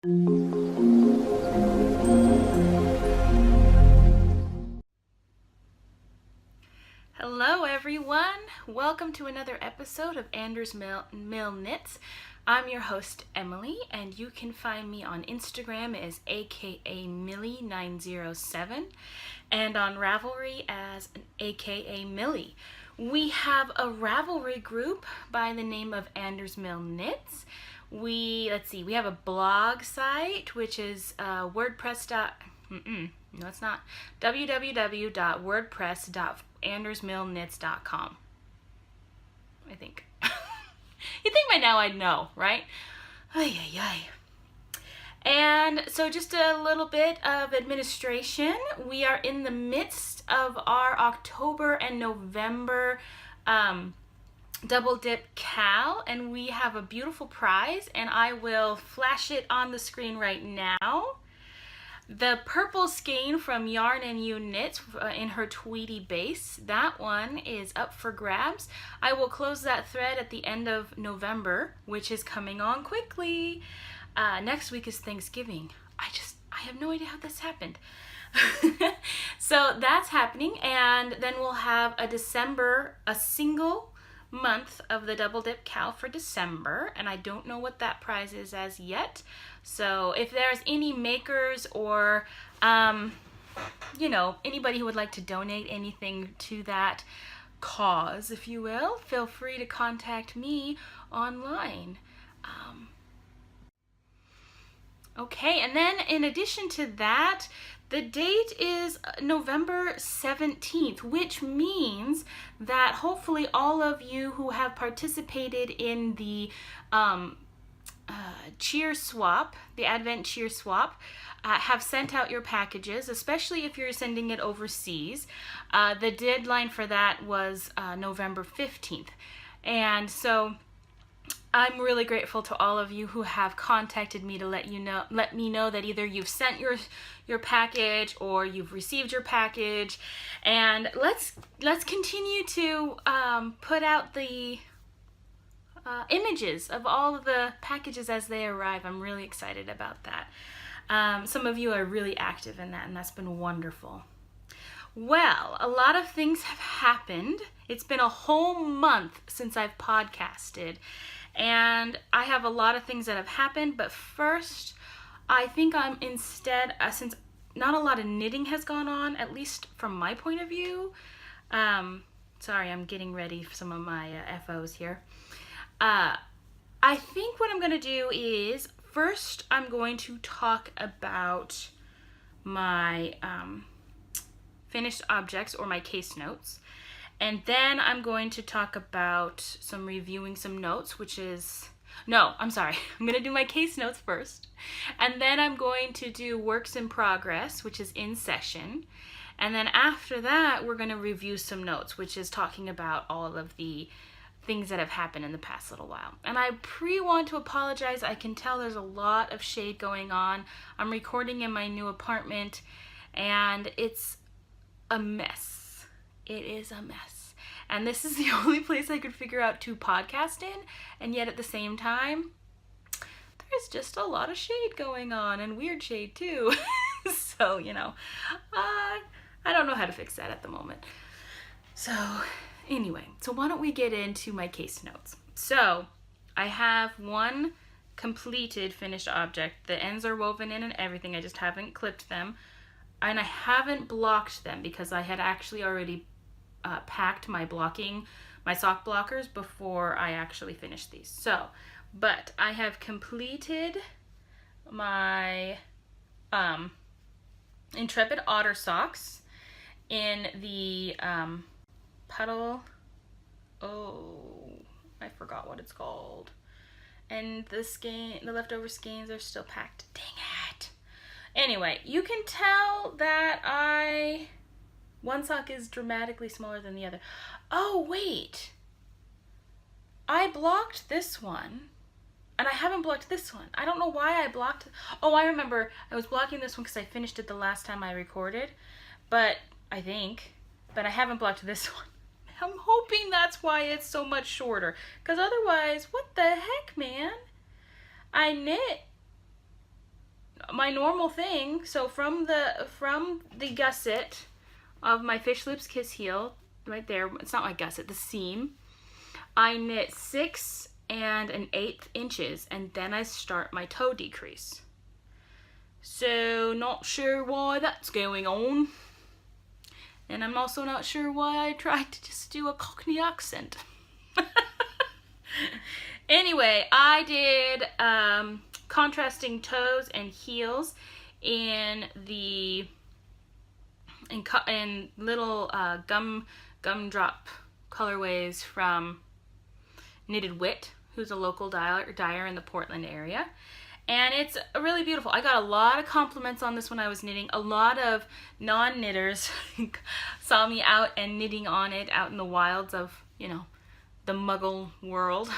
Hello everyone, welcome to another episode of Andersmillknits. I'm your host Emily, and you can find me on Instagram as aka Millie907 and on Ravelry as aka Millie. We have a Ravelry group by the name of AndersMillknits. We have a blog site which is www.andersmillknits.com. I think. You'd think by now I'd know, right? Ay, ay, ay. And so just a little bit of administration. We are in the midst of our October and November double dip cal, and we have a beautiful prize, and I will flash it on the screen right now. The purple skein from Yarn and You Knits in her Tweety base, that one is up for grabs. I will close that thread at the end of November, which is coming on quickly. Next week is Thanksgiving. I have no idea how this happened. So that's happening, and then we'll have a single month of the double dip cal for December, and I don't know what that prize is as yet. So if there's any makers or anybody who would like to donate anything to that cause, if you will, feel free to contact me online. Okay, and then in addition to that, the date is November 17th, which means that hopefully all of you who have participated in the cheer swap, the Advent cheer swap, have sent out your packages, especially if you're sending it overseas. The deadline for that was November 15th. And so I'm really grateful to all of you who have contacted me to let me know that either you've sent your package or you've received your package. And let's continue to put out the images of all of the packages as they arrive. I'm really excited about that. Some of you are really active in that, and that's been wonderful. Well, a lot of things have happened. It's been a whole month since I've podcasted, and I have a lot of things that have happened, but first, I think I'm since not a lot of knitting has gone on, at least from my point of view. Sorry, I'm getting ready for some of my FOs here. I think what I'm going to do is, first I'm going to talk about my finished objects or my case notes. And then I'm going to talk about reviewing some notes, I'm going to do my case notes first. And then I'm going to do works in progress, which is in session. And then after that, we're going to review some notes, which is talking about all of the things that have happened in the past little while. And I want to apologize. I can tell there's a lot of shade going on. I'm recording in my new apartment, and it's a mess. It is a mess. And this is the only place I could figure out to podcast in, and yet at the same time, there's just a lot of shade going on, and weird shade too. So, I don't know how to fix that at the moment. So, anyway, why don't we get into my case notes. So, I have one completed finished object. The ends are woven in and everything. I just haven't clipped them. And I haven't blocked them because I had actually already packed my sock blockers before I actually finished these. So, but I have completed my Intrepid Otter socks in the puddle. Oh, I forgot what it's called. And the leftover skeins are still packed. Dang it. Anyway, you can tell that one sock is dramatically smaller than the other. Oh, wait. I blocked this one, and I haven't blocked this one. I don't know why I blocked. Oh, I remember. I was blocking this one because I finished it the last time I recorded, but I haven't blocked this one. I'm hoping that's why it's so much shorter, because otherwise, what the heck, man? I knit my normal thing, so from the gusset of my fish lips kiss heel, right there, it's not my gusset, the seam, I knit 6 1/8 inches, and then I start my toe decrease. So not sure why that's going on. And I'm also not sure why I tried to just do a Cockney accent. Anyway, I did contrasting toes and heels in little gumdrop colorways from Knitted Wit, who's a local dyer in the Portland area. And it's really beautiful. I got a lot of compliments on this when I was knitting. A lot of non-knitters saw me out and knitting on it out in the wilds of, you know, the Muggle world.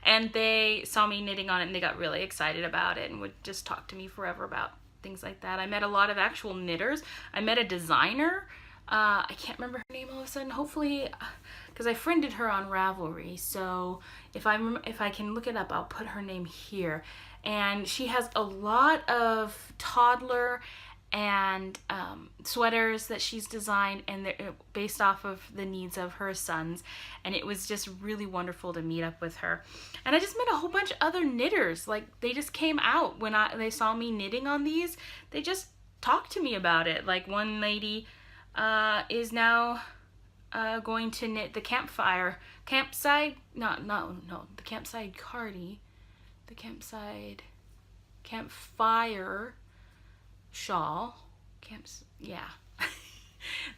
And they saw me knitting on it and they got really excited about it and would just talk to me forever about things like that. I met a lot of actual knitters. I met a designer. I can't remember her name all of a sudden. Hopefully, because I friended her on Ravelry. So if I can look it up, I'll put her name here. And she has a lot of toddler and sweaters that she's designed, and they're based off of the needs of her sons. And it was just really wonderful to meet up with her. And I just met a whole bunch of other knitters. Like, they just came out when they saw me knitting on these. They just talked to me about it. Like, one lady is now going to knit the campside campfire shawl,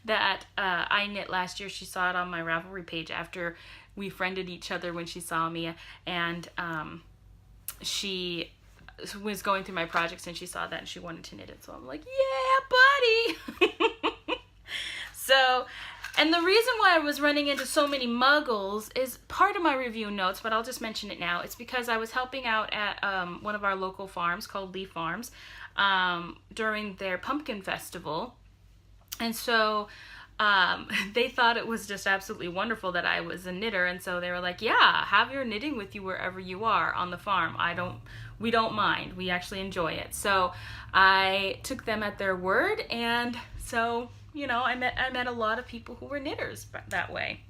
that I knit last year. She saw it on my Ravelry page after we friended each other when she saw me, and she was going through my projects and she saw that and she wanted to knit it. So I'm like, yeah, buddy. So, and the reason why I was running into so many muggles is part of my review notes, but I'll just mention it now. It's because I was helping out at one of our local farms called Lee Farms during their pumpkin festival. And so they thought it was just absolutely wonderful that I was a knitter. And so they were like, yeah, have your knitting with you wherever you are on the farm. We don't mind. We actually enjoy it. So I took them at their word, and so, you know, I met a lot of people who were knitters that way.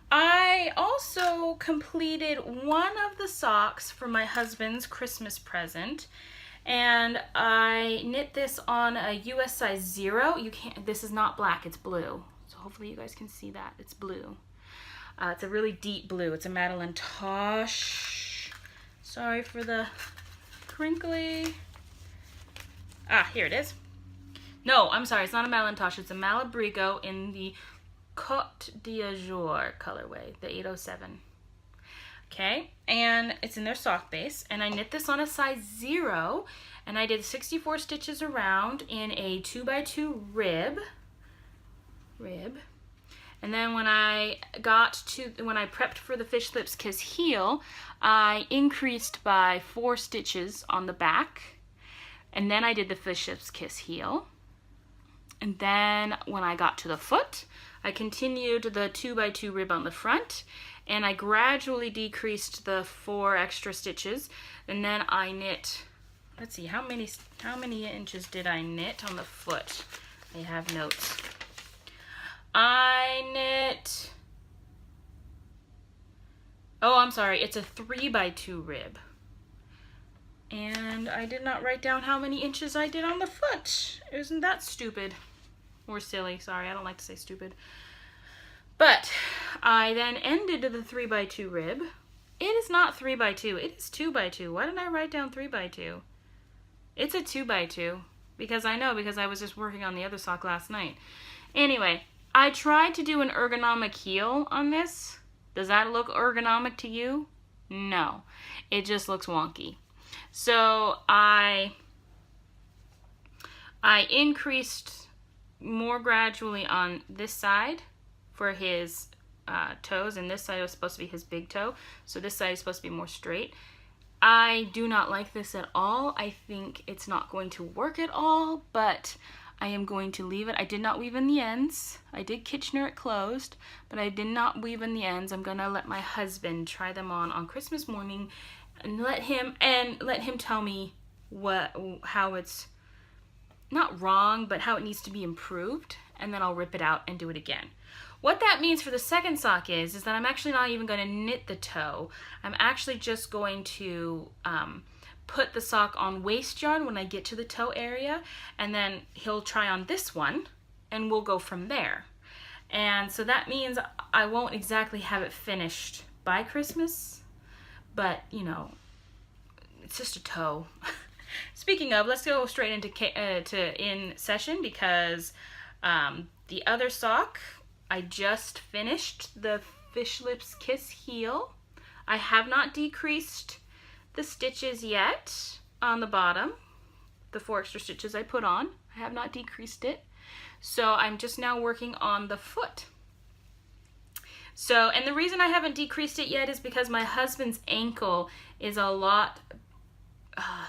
I also completed one of the socks for my husband's Christmas present, and I knit this on a US size 0. This is not black, it's blue. So hopefully you guys can see that. It's blue. It's a really deep blue. It's a Madeline Tosh. Sorry for the crinkly. Here it is. No, I'm sorry, it's not a Madeline Tosh, it's a Malabrigo in the Côte d'Azur colorway, the 807. Okay, and it's in their sock base, and I knit this on a size 0, and I did 64 stitches around in a 2x2 rib. And then when I prepped for the Fish Lips Kiss heel, I increased by 4 stitches on the back, and then I did the Fish Lips Kiss heel. And then when I got to the foot, I continued the 2x2 rib on the front, and I gradually decreased the 4 extra stitches, and then I knit, let's see, how many inches did I knit on the foot? I have notes. I knit, I'm sorry, it's a 3x2 rib. And I did not write down how many inches I did on the foot. Isn't that stupid? Or silly, sorry, I don't like to say stupid. But I then ended the 3x2 rib. It is not 3x2, it is 2x2. Why didn't I write down 3x2? It's a 2x2, because I was just working on the other sock last night. Anyway, I tried to do an ergonomic heel on this. Does that look ergonomic to you? No, it just looks wonky. So I increased more gradually on this side for his toes, and this side was supposed to be his big toe, so this side is supposed to be more straight. I do not like this at all. I think it's not going to work at all, but I am going to leave it. I did not weave in the ends. I did Kitchener it closed, but I did not weave in the ends. I'm gonna let my husband try them on Christmas morning and let him tell me how it's not wrong, but how it needs to be improved, and then I'll rip it out and do it again. What that means for the second sock is that I'm actually not even going to knit the toe. I'm actually just going to put the sock on waist yarn when I get to the toe area, and then he'll try on this one, and we'll go from there. And so that means I won't exactly have it finished by Christmas, but you know, it's just a toe. Speaking of, let's go straight into in session, because the other sock, I just finished the Fish Lips Kiss heel. I have not decreased the stitches yet on the bottom, the 4 extra stitches I put on. I have not decreased it. So I'm just now working on the foot. So, and the reason I haven't decreased it yet is because my husband's ankle is a lot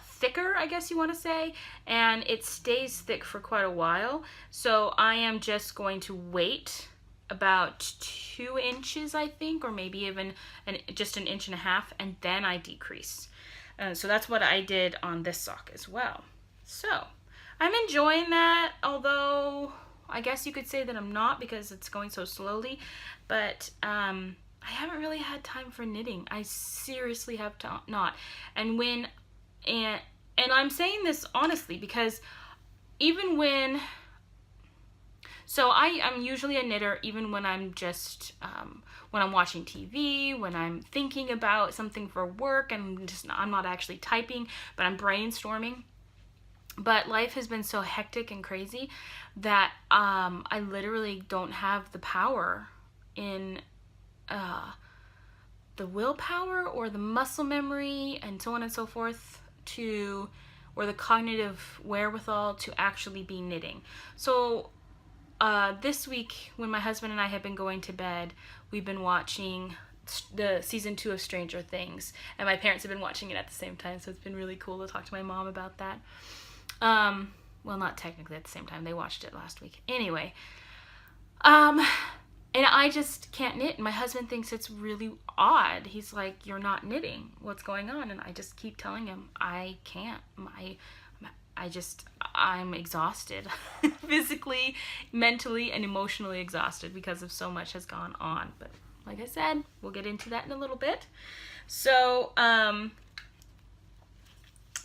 thicker, I guess you want to say, and it stays thick for quite a while. So I am just going to wait about 2 inches, I think, or maybe even just 1.5 inches, and then I decrease. So that's what I did on this sock as well. So I'm enjoying that, although I guess you could say that I'm not, because it's going so slowly, but I haven't really had time for knitting. I seriously have not. And I'm saying this honestly, because even when, so I'm usually a knitter even when I'm just, when I'm watching TV, when I'm thinking about something for work, and I'm not actually typing, but I'm brainstorming. But life has been so hectic and crazy that I literally don't have the power in the willpower or the muscle memory and so on and so forth or the cognitive wherewithal to actually be knitting. So this week, when my husband and I have been going to bed, we've been watching the season 2 of Stranger Things, and my parents have been watching it at the same time, so it's been really cool to talk to my mom about that. Well, not technically at the same time. They watched it last week. Anyway, and I just can't knit. And my husband thinks it's really odd. He's like, "You're not knitting. What's going on?" And I just keep telling him, I can't. I'm exhausted. Physically, mentally, and emotionally exhausted because of so much has gone on. But like I said, we'll get into that in a little bit. So,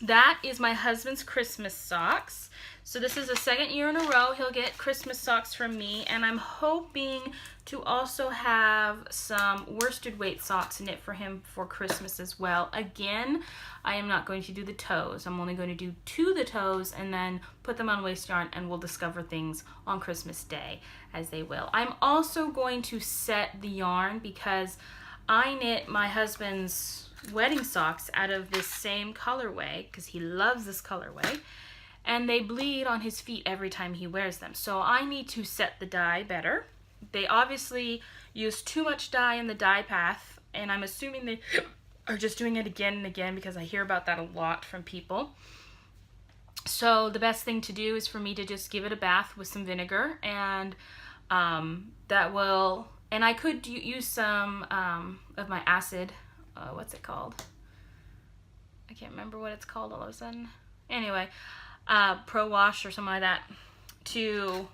that is my husband's Christmas socks. So this is the 2nd year in a row he'll get Christmas socks from me, and I'm hoping to also have some worsted weight socks knit for him for Christmas as well. Again, I am not going to do the toes. I'm only going to do 2 of the toes and then put them on waist yarn, and we'll discover things on Christmas Day as they will. I'm also going to set the yarn because I knit my husband's wedding socks out of this same colorway because he loves this colorway, and they bleed on his feet every time he wears them. So I need to set the dye better. They obviously use too much dye in the dye path, and I'm assuming they are just doing it again and again because I hear about that a lot from people. So the best thing to do is for me to just give it a bath with some vinegar, and that will, and I could use some of my acid, what's it called? I can't remember what it's called all of a sudden. Anyway, Pro Wash or something like that to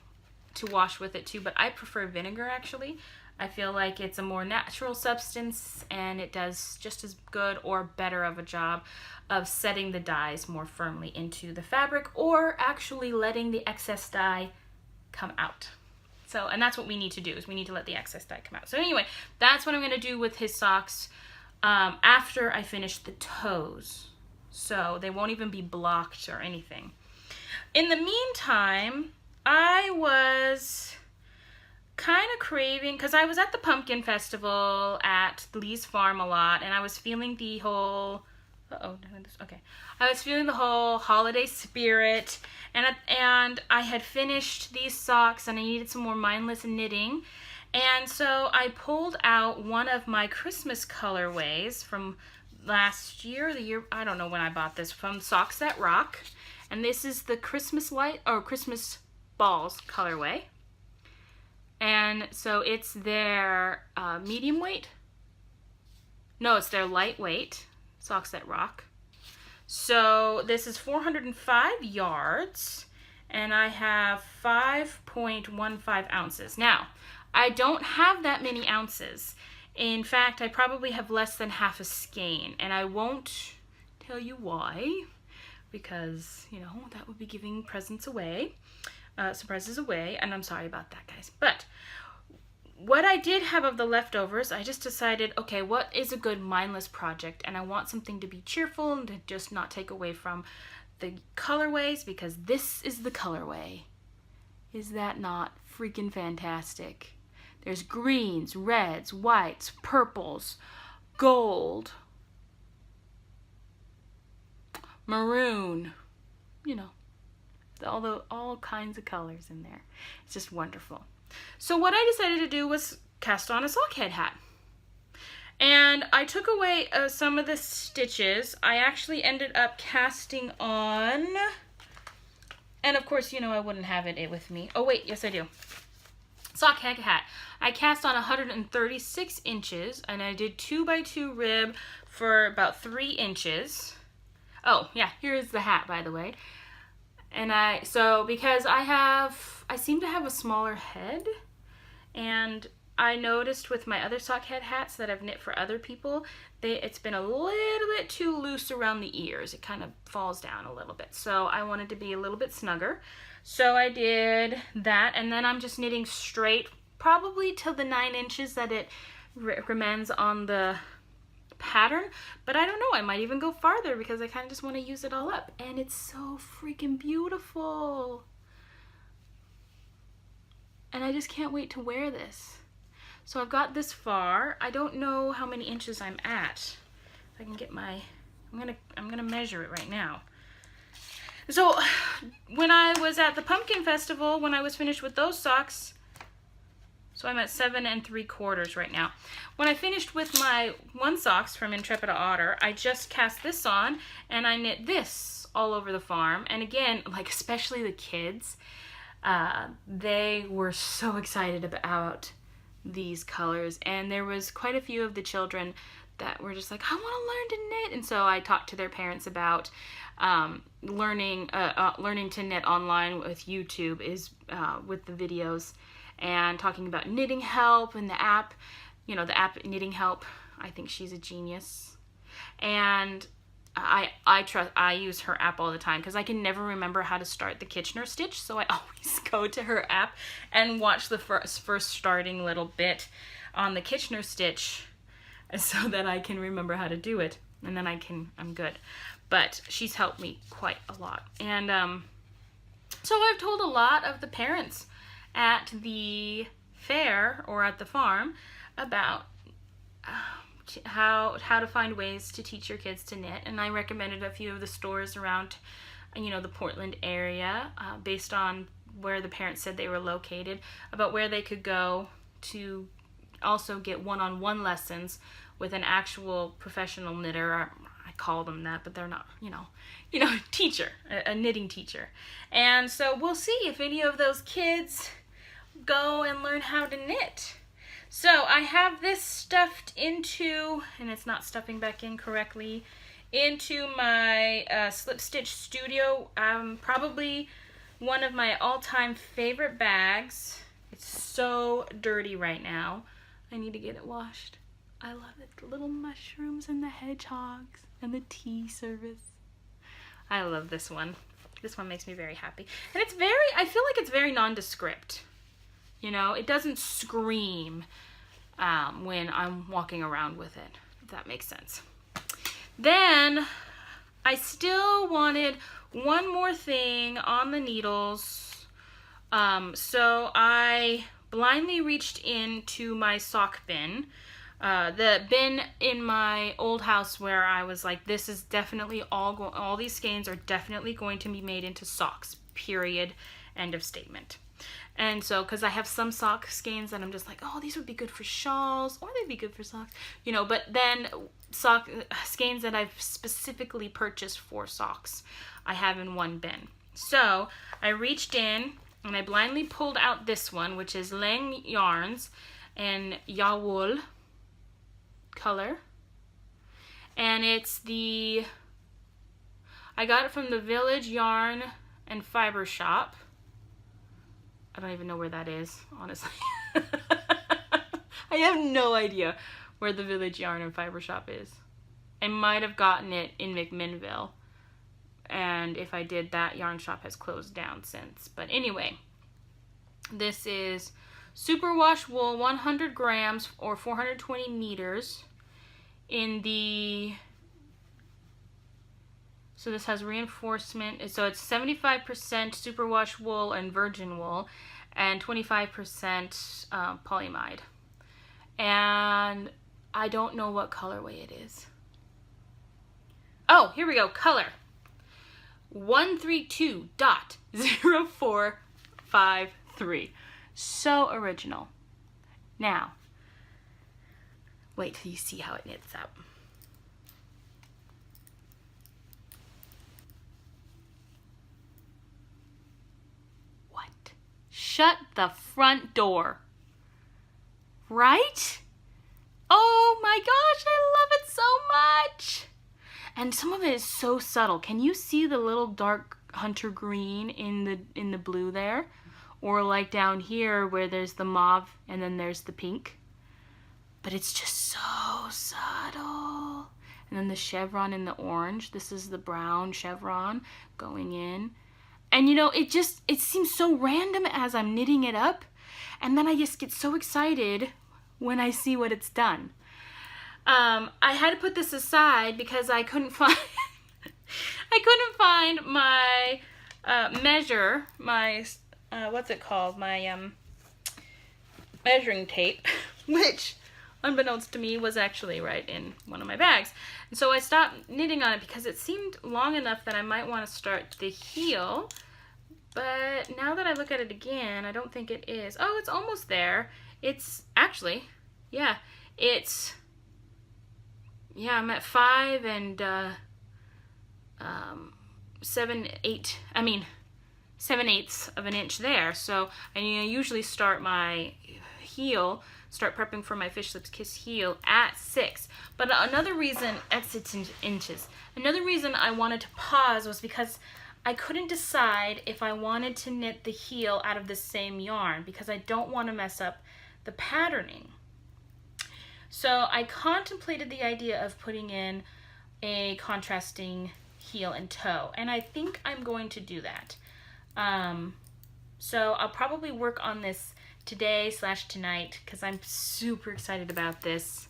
wash with it too, but I prefer vinegar actually. I feel like it's a more natural substance, and it does just as good or better of a job of setting the dyes more firmly into the fabric, or actually letting the excess dye come out. So, and that's what we need to do, is we need to let the excess dye come out. So anyway, that's what I'm going to do with his socks after I finish the toes. So they won't even be blocked or anything. In the meantime, I was kind of craving, because I was at the pumpkin festival at Lee's Farm a lot, and I was feeling the whole, I was feeling the whole holiday spirit, and I had finished these socks, and I needed some more mindless knitting, and so I pulled out one of my Christmas colorways from last year, I don't know when I bought this, from Socks That Rock, and this is the Christmas light, or Christmas balls colorway. And so it's their medium weight. No, it's their lightweight Socks That Rock. So this is 405 yards, and I have 5.15 ounces. Now, I don't have that many ounces. In fact, I probably have less than half a skein, and I won't tell you why, because, you know, that would be giving presents away, surprises away, and I'm sorry about that, guys. But what I did have of the leftovers, I just decided, okay, what is a good mindless project? And I want something to be cheerful and to just not take away from the colorways, because this is the colorway. Is that not freaking fantastic? There's greens, reds, whites, purples, gold, maroon, you know, all kinds of colors in there. It's just wonderful. So what I decided to do was cast on a sockhead hat. And I took away some of the stitches. I actually ended up casting on, and of course, you know, I wouldn't have it with me. Oh wait, yes I do. Sockhead hat. I cast on 136 inches, and I did 2x2 rib for about 3 inches. Oh yeah, here is the hat, by the way. And because I seem to have a smaller head, and I noticed with my other sockhead hats that I've knit for other people, it's been a little bit too loose around the ears. It kind of falls down a little bit. So I wanted to be a little bit snugger. So I did that, and then I'm just knitting straight, probably till the 9 inches that it recommends on the pattern, but I don't know, I might even go farther because I kind of just want to use it all up, and it's so freaking beautiful, and I just can't wait to wear this. So I've got this far. I don't know how many inches I'm at. If I can get my, I'm gonna measure it right now. So when I was at the pumpkin festival, when I was finished with those socks, so I'm at 7 3/4 right now. When I finished with my one socks from Intrepida Otter, I just cast this on, and I knit this all over the farm. And again, like especially the kids, they were so excited about these colors. And there was quite a few of the children that were just like, I want to learn to knit. And so I talked to their parents about learning to knit online with YouTube, with the videos, and talking about Knitting Help and the app, you know, the app Knitting Help. I think she's a genius. And I use her app all the time because I can never remember how to start the Kitchener stitch. So I always go to her app and watch the first starting little bit on the Kitchener stitch so that I can remember how to do it. And then I'm good. But she's helped me quite a lot. And so I've told a lot of the parents at the fair or at the farm about how to find ways to teach your kids to knit, and I recommended a few of the stores around, you know, the Portland area, based on where the parents said they were located, about where they could go to also get one-on-one lessons with an actual professional knitter. Or I call them that, but they're not, you know, teacher, a knitting teacher. And so we'll see if any of those kids go and learn how to knit. So I have this stuffed into, and it's not stuffing back in correctly, into my Slip Stitch Studio. Probably one of my all-time favorite bags. It's so dirty right now. I need to get it washed. I love it. The little mushrooms and the hedgehogs and the tea service. I love this one. This one makes me very happy. And it's I feel like it's very nondescript. You know, it doesn't scream when I'm walking around with it, if that makes sense. Then I still wanted one more thing on the needles. So I blindly reached into my sock bin. The bin in my old house where I was like, this is definitely all these skeins are definitely going to be made into socks, period, end of statement. And so, because I have some sock skeins that I'm just like, oh, these would be good for shawls, or they'd be good for socks, you know, but then sock skeins that I've specifically purchased for socks, I have in one bin. So I reached in and I blindly pulled out this one, which is Lang Yarns and Yawool color. And it's the I got it from the Village Yarn and Fiber Shop. I don't even know where that is, honestly. I have no idea where the Village Yarn and Fiber Shop is. I might have gotten it in McMinnville. And if I did, that yarn shop has closed down since. But anyway, this is superwash wool, 100 grams or 420 meters in the... So this has reinforcement. So it's 75% superwash wool and virgin wool and 25% polyamide. And I don't know what colorway it is. Oh, here we go. Color. 132.0453. So original. Now, wait till you see how it knits out. What? Shut the front door. Right? Oh my gosh, I love it so much. And some of it is so subtle. Can you see the little dark hunter green in the blue there? Or like down here where there's the mauve and then there's the pink. But it's just so subtle. And then the chevron in the orange. This is the brown chevron going in. And you know, it seems so random as I'm knitting it up. And then I just get so excited when I see what it's done. I had to put this aside because I couldn't find my measure, my what's it called, my measuring tape, which unbeknownst to me was actually right in one of my bags. And so I stopped knitting on it because it seemed long enough that I might want to start the heel. But now that I look at it again, I don't think it is. Oh, it's almost there. It's actually, yeah, it's, yeah, I'm at 5 and 7/8 of an inch there. So I usually start my heel, start prepping for my Fish Lips Kiss heel at 6. But another reason, at 6 inches, another reason I wanted to pause was because I couldn't decide if I wanted to knit the heel out of the same yarn because I don't want to mess up the patterning. So I contemplated the idea of putting in a contrasting heel and toe, and I think I'm going to do that. So I'll probably work on this today/tonight because I'm super excited about this.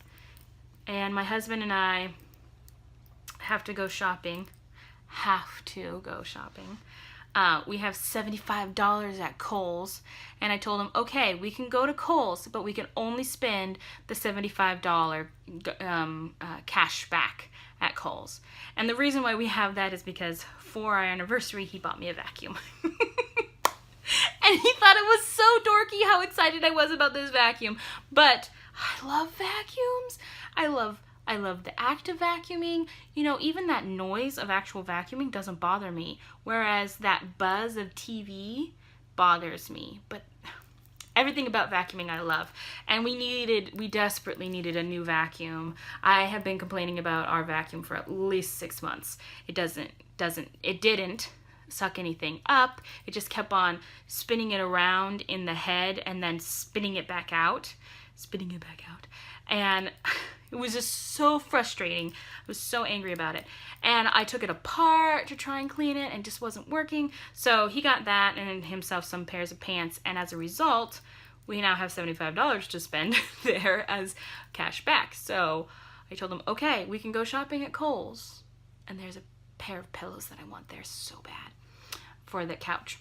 And my husband and I have to go shopping. We have $75 at Kohl's, and I told him, okay, we can go to Kohl's, but we can only spend the $75 cash back at Kohl's. And the reason why we have that is because for our anniversary, he bought me a vacuum. And he thought it was so dorky how excited I was about this vacuum. But I love vacuums. I love the act of vacuuming. You know, even that noise of actual vacuuming doesn't bother me, whereas that buzz of TV bothers me. But everything about vacuuming I love. And we desperately needed a new vacuum. I have been complaining about our vacuum for at least 6 months. It didn't suck anything up. It just kept on spinning it around in the head and then spinning it back out. And it was just so frustrating. I was so angry about it. And I took it apart to try and clean it and it just wasn't working. So he got that and himself some pairs of pants. And as a result, we now have $75 to spend there as cash back. So I told him, okay, we can go shopping at Kohl's. And there's a pair of pillows that I want there so bad for the couch.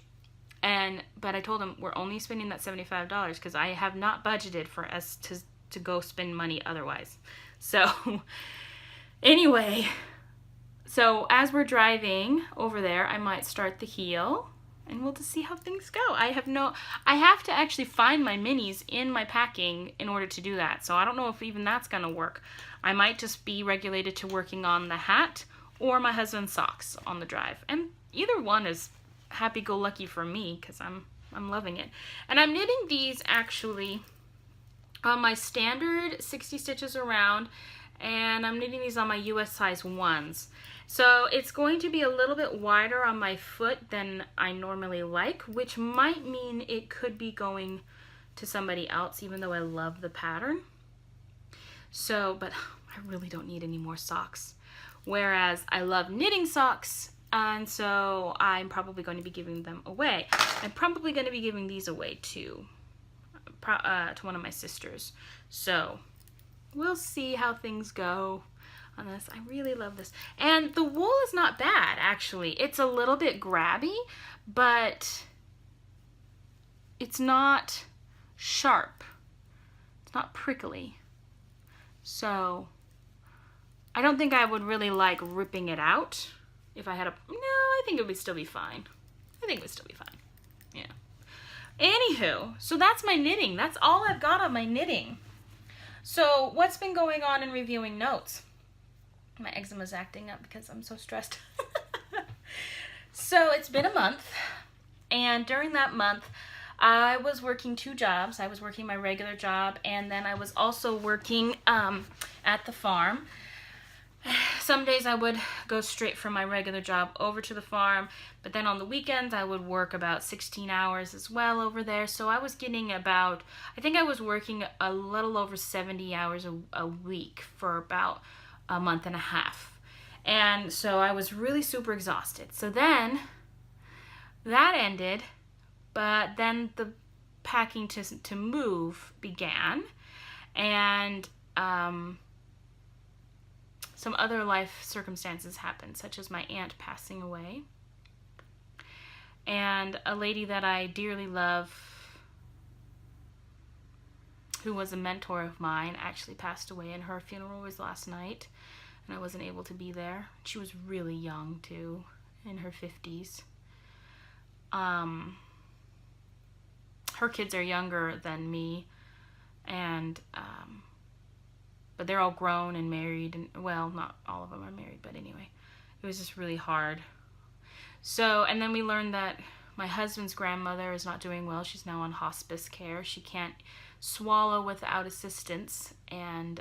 But I told him we're only spending that $75 because I have not budgeted for us to go spend money otherwise. So anyway, so as we're driving over there, I might start the heel and we'll just see how things go. I have to actually find my minis in my packing in order to do that. So I don't know if even that's gonna work. I might just be regulated to working on the hat or my husband's socks on the drive. And either one is happy-go-lucky for me because I'm loving it. And I'm knitting these actually on my standard 60 stitches around, and I'm knitting these on my US size 1s. So it's going to be a little bit wider on my foot than I normally like, which might mean it could be going to somebody else, even though I love the pattern. So, but I really don't need any more socks. Whereas I love knitting socks, and so I'm probably going to be giving them away. I'm probably going to be giving these away to one of my sisters. So we'll see how things go on this. I really love this. And the wool is not bad, actually. It's a little bit grabby, but it's not sharp. It's not prickly. So I don't think I would really like ripping it out if I had no, I think it would still be fine. I think it would still be fine. Yeah. Anywho, so that's my knitting. That's all I've got on my knitting. So what's been going on in reviewing notes? My eczema's acting up because I'm so stressed. So it's been a month, and during that month, I was working 2 jobs. I was working my regular job, and then I was also working at the farm. Some days I would go straight from my regular job over to the farm, but then on the weekends I would work about 16 hours as well over there. So I was getting about, I think I was working a little over 70 hours a week for about a month and a half. And so I was really super exhausted. So then that ended, but then the packing to move began, and some other life circumstances happened, such as my aunt passing away, and a lady that I dearly love, who was a mentor of mine, actually passed away, and her funeral was last night, and I wasn't able to be there. She was really young too, in her 50s. Her kids are younger than me, and but they're all grown and married, and well, not all of them are married, but anyway, it was just really hard. So, and then we learned that my husband's grandmother is not doing well. She's now on hospice care. She can't swallow without assistance, and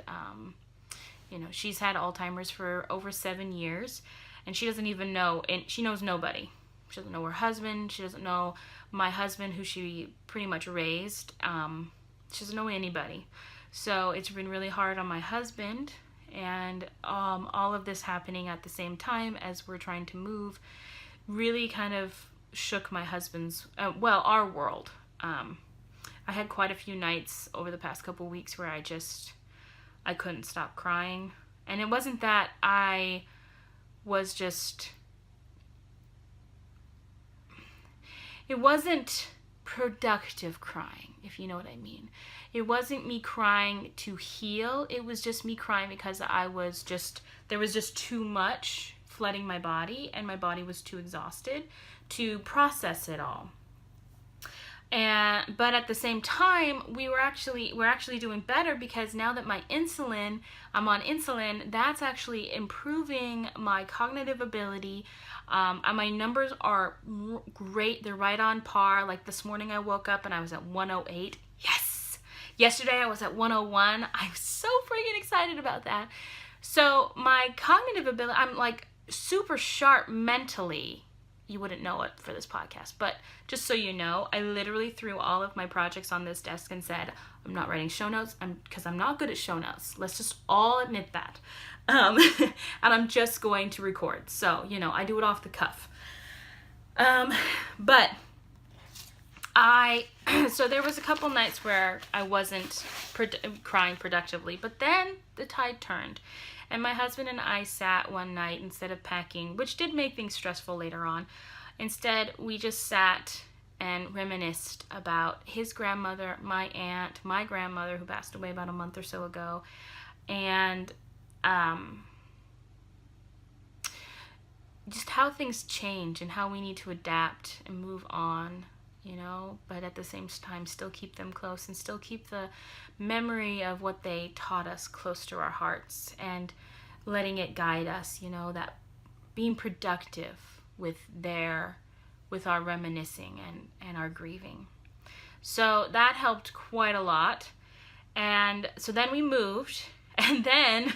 you know, she's had Alzheimer's for over 7 years, and she doesn't even know, and she knows nobody. She doesn't know her husband. She doesn't know my husband, who she pretty much raised. She doesn't know anybody. So it's been really hard on my husband, and all of this happening at the same time as we're trying to move really kind of shook my husband's, our world. I had quite a few nights over the past couple weeks where I couldn't stop crying. And it wasn't that I was just, it wasn't productive crying, if you know what I mean. It wasn't me crying to heal. It was just me crying because there was just too much flooding my body, and my body was too exhausted to process it all. But at the same time, we're actually doing better, because now that I'm on insulin, that's actually improving my cognitive ability. My numbers are great. They're right on par. Like this morning I woke up and I was at 108. Yes! Yesterday I was at 101. I'm so freaking excited about that. So my cognitive ability, I'm like super sharp mentally. You wouldn't know it for this podcast, but just so you know, I literally threw all of my projects on this desk and said, I'm not writing show notes because I'm not good at show notes. Let's just all admit that. And I'm just going to record. So, you know, I do it off the cuff. But so there was a couple nights where I wasn't crying productively, but then the tide turned. And my husband and I sat one night, instead of packing, which did make things stressful later on. Instead, we just sat and reminisced about his grandmother, my aunt, my grandmother, who passed away about a month or so ago, and just how things change and how we need to adapt and move on, you know, but at the same time still keep them close and still keep the memory of what they taught us close to our hearts, and letting it guide us, you know, that being productive with our reminiscing and our grieving. So that helped quite a lot. And so then we moved, and then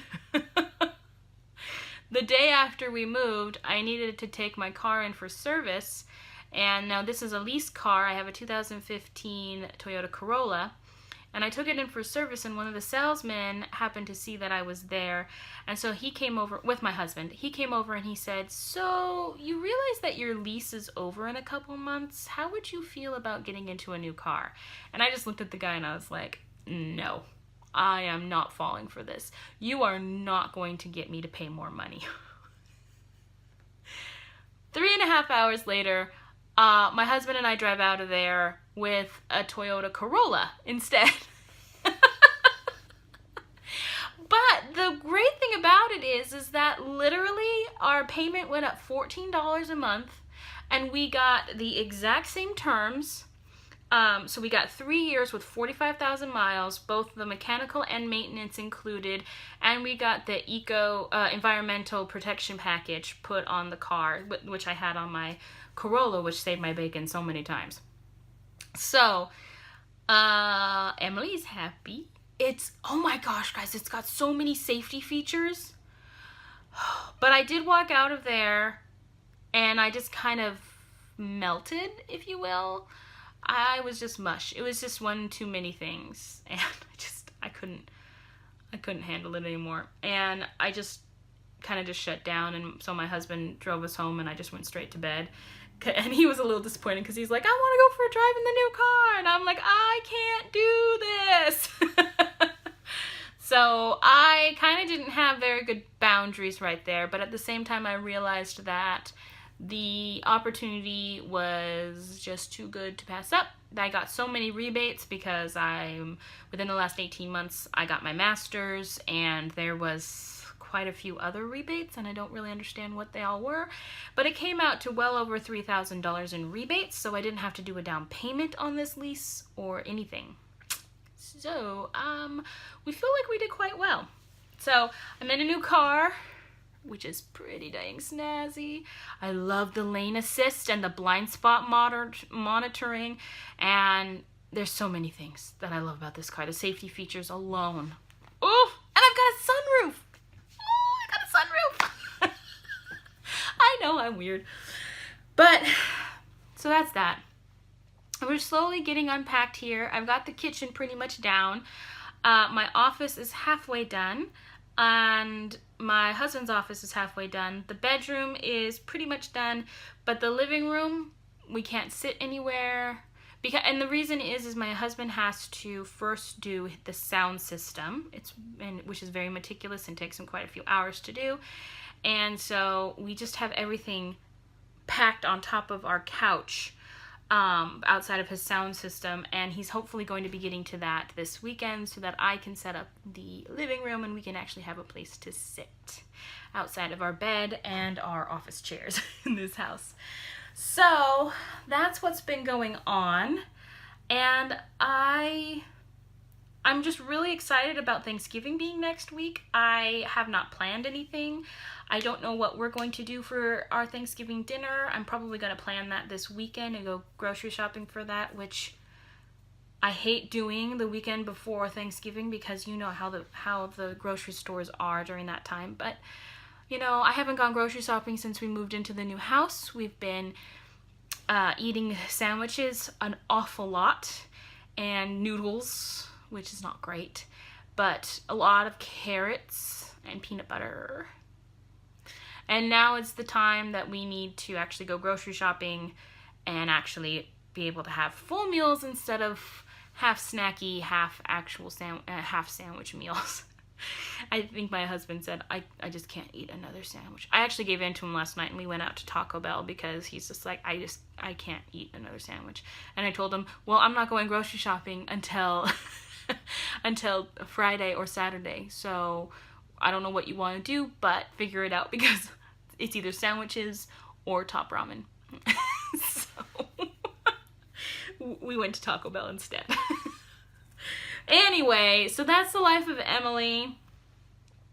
the day after we moved, I needed to take my car in for service. And now this is a lease car. I have a 2015 Toyota Corolla. And I took it in for service, and one of the salesmen happened to see that I was there. And so he came over with my husband. He came over and he said, "So you realize that your lease is over in a couple months? How would you feel about getting into a new car?" And I just looked at the guy and I was like, "No, I am not falling for this. You are not going to get me to pay more money." 3.5 hours later, my husband and I drive out of there with a Toyota Corolla instead. But the great thing about it is that literally our payment went up $14 a month, and we got the exact same terms. So we got 3 years with 45,000 miles, both the mechanical and maintenance included, and we got the environmental protection package put on the car, which I had on my Corolla, which saved my bacon so many times. So, Emily's happy. Oh my gosh, guys, it's got so many safety features. But I did walk out of there, and I just kind of melted, if you will. I was just mush. It was just one too many things, and I couldn't handle it anymore. And I just kind of just shut down, and so my husband drove us home, and I just went straight to bed. And he was a little disappointed because he's like, "I want to go for a drive in the new car." And I'm like, "I can't do this." So I kind of didn't have very good boundaries right there. But at the same time, I realized that the opportunity was just too good to pass up. I got so many rebates because within the last 18 months, I got my master's, and there was quite a few other rebates, and I don't really understand what they all were, but it came out to well over $3,000 in rebates, so I didn't have to do a down payment on this lease or anything. So we feel like we did quite well. So I'm in a new car, which is pretty dang snazzy. I love the lane assist and the blind spot monitoring, and there's so many things that I love about this car. The safety features alone. Oh, and I've got a sunroof. Sunroof. I know, I'm weird. But, so that's that. We're slowly getting unpacked here. I've got the kitchen pretty much down. My office is halfway done, and my husband's office is halfway done. The bedroom is pretty much done, but the living room, we can't sit anywhere. And the reason is my husband has to first do the sound system, which is very meticulous and takes him quite a few hours to do. And so we just have everything packed on top of our couch outside of his sound system, and he's hopefully going to be getting to that this weekend so that I can set up the living room and we can actually have a place to sit outside of our bed and our office chairs in this house. So that's what's been going on, and I'm just really excited about Thanksgiving being next week. I have not planned anything. I don't know what we're going to do for our Thanksgiving dinner. I'm probably going to plan that this weekend and go grocery shopping for that, which I hate doing the weekend before Thanksgiving because you know how the grocery stores are during that time. But you know, I haven't gone grocery shopping since we moved into the new house. We've been eating sandwiches an awful lot and noodles, which is not great, but a lot of carrots and peanut butter. And now it's the time that we need to actually go grocery shopping and actually be able to have full meals instead of half snacky, half actual half sandwich meals. I think my husband said, I just can't eat another sandwich. I actually gave in to him last night and we went out to Taco Bell because he's just like, I can't eat another sandwich. And I told him, well, I'm not going grocery shopping until Friday or Saturday. So I don't know what you want to do, but figure it out because it's either sandwiches or Top Ramen. So we went to Taco Bell instead. Anyway, so that's the life of Emily.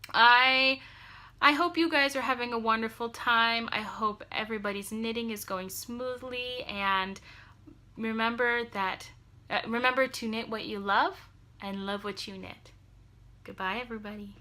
I hope you guys are having a wonderful time. I hope everybody's knitting is going smoothly, and remember to knit what you love and love what you knit. Goodbye, everybody.